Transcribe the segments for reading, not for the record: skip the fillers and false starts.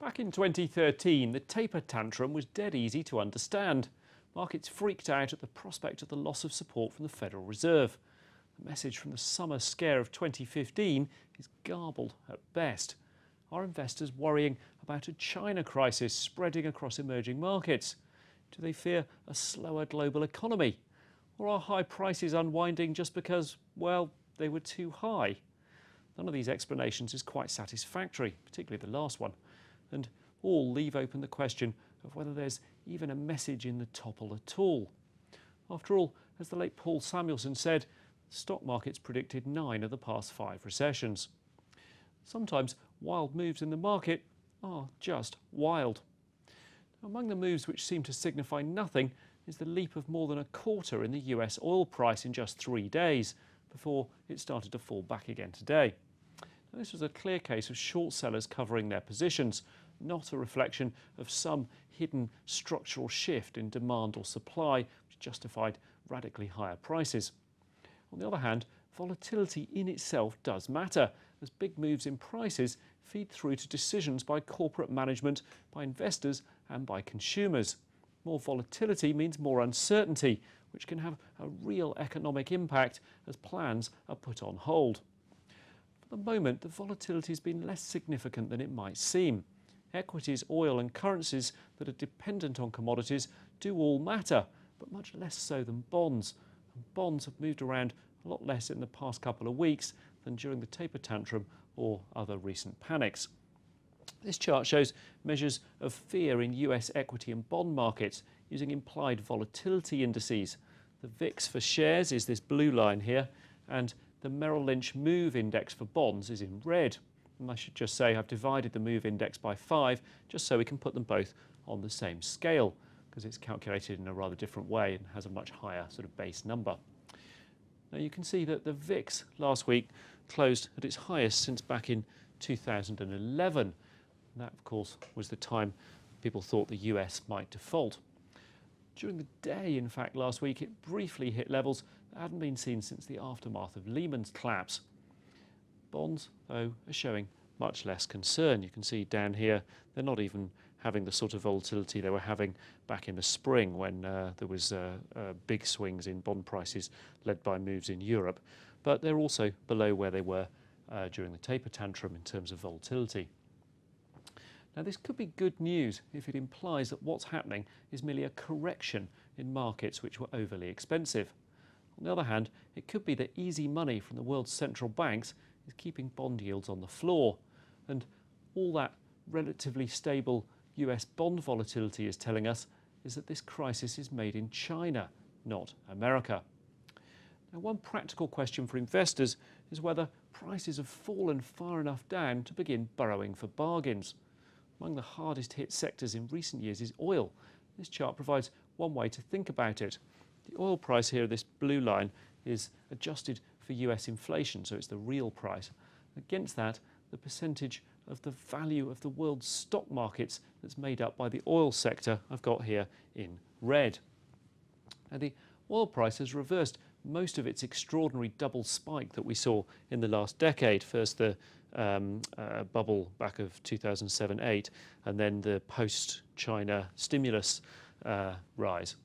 Back in 2013, the taper tantrum was dead easy to understand. Markets freaked out at the prospect of the loss of support from the Federal Reserve. The message from the summer scare of 2015 is garbled at best. Are investors worrying about a China crisis spreading across emerging markets? Do they fear a slower global economy? Or are high prices unwinding just because, well, they were too high? None of these explanations is quite satisfactory, particularly the last one, and all leave open the question of whether there's even a message in the topple at all. After all, as the late Paul Samuelson said, the stock market's predicted 9 of the past 5 recessions. Sometimes wild moves in the market are just wild. Among the moves which seem to signify nothing is the leap of more than a quarter in the US oil price in just 3 days, before it started to fall back again today. Now, this was a clear case of short sellers covering their positions, not a reflection of some hidden structural shift in demand or supply which justified radically higher prices. On the other hand, volatility in itself does matter, as big moves in prices feed through to decisions by corporate management, by investors and by consumers. More volatility means more uncertainty, which can have a real economic impact as plans are put on hold. For the moment, the volatility has been less significant than it might seem. Equities, oil and currencies that are dependent on commodities do all matter, but much less so than bonds. And bonds have moved around a lot less in the past couple of weeks than during the taper tantrum or other recent panics. This chart shows measures of fear in US equity and bond markets using implied volatility indices. The VIX for shares is this blue line here, and the Merrill Lynch Move Index for bonds is in red. And I should just say I've divided the Move Index by 5 just so we can put them both on the same scale, because it's calculated in a rather different way and has a much higher sort of base number. Now you can see that the VIX last week closed at its highest since back in 2011. And that, of course, was the time people thought the US might default. During the day, in fact, last week, it briefly hit levels that hadn't been seen since the aftermath of Lehman's collapse. Bonds, though, are showing much less concern. You can see down here, they're not even having the sort of volatility they were having back in the spring when there was big swings in bond prices led by moves in Europe. But they're also below where they were during the taper tantrum in terms of volatility. Now, this could be good news if it implies that what's happening is merely a correction in markets which were overly expensive. On the other hand, it could be that easy money from the world's central banks is keeping bond yields on the floor, and all that relatively stable US bond volatility is telling us is that this crisis is made in China, not America. Now, one practical question for investors is whether prices have fallen far enough down to begin burrowing for bargains. Among the hardest hit sectors in recent years is oil. This chart provides one way to think about it. The oil price here, this blue line, is adjusted for US inflation, so it's the real price. Against that, the percentage of the value of the world's stock markets that's made up by the oil sector I've got here in red. Now, the oil price has reversed most of its extraordinary double spike that we saw in the last decade. First the bubble back of 2007-8, and then the post-China stimulus rise.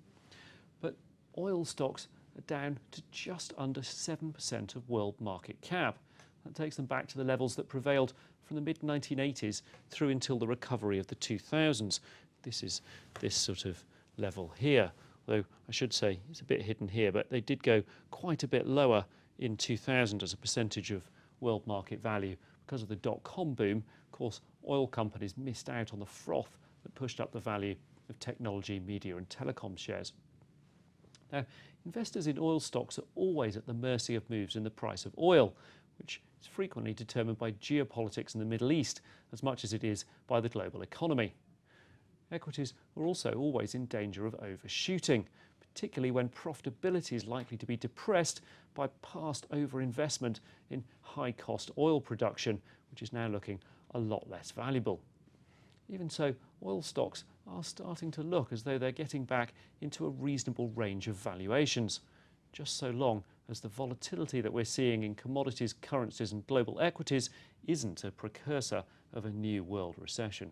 But oil stocks are down to just under 7% of world market cap. That takes them back to the levels that prevailed from the mid-1980s through until the recovery of the 2000s. This is this sort of level here, though I should say it's a bit hidden here, but they did go quite a bit lower in 2000 as a percentage of world market value. Because of the dot-com boom, of course, oil companies missed out on the froth that pushed up the value of technology, media and telecom shares. Now, investors in oil stocks are always at the mercy of moves in the price of oil, which is frequently determined by geopolitics in the Middle East as much as it is by the global economy. Equities are also always in danger of overshooting, particularly when profitability is likely to be depressed by past overinvestment in high-cost oil production, which is now looking a lot less valuable. Even so, oil stocks are starting to look as though they're getting back into a reasonable range of valuations, just so long as the volatility that we're seeing in commodities, currencies and global equities isn't a precursor of a new world recession.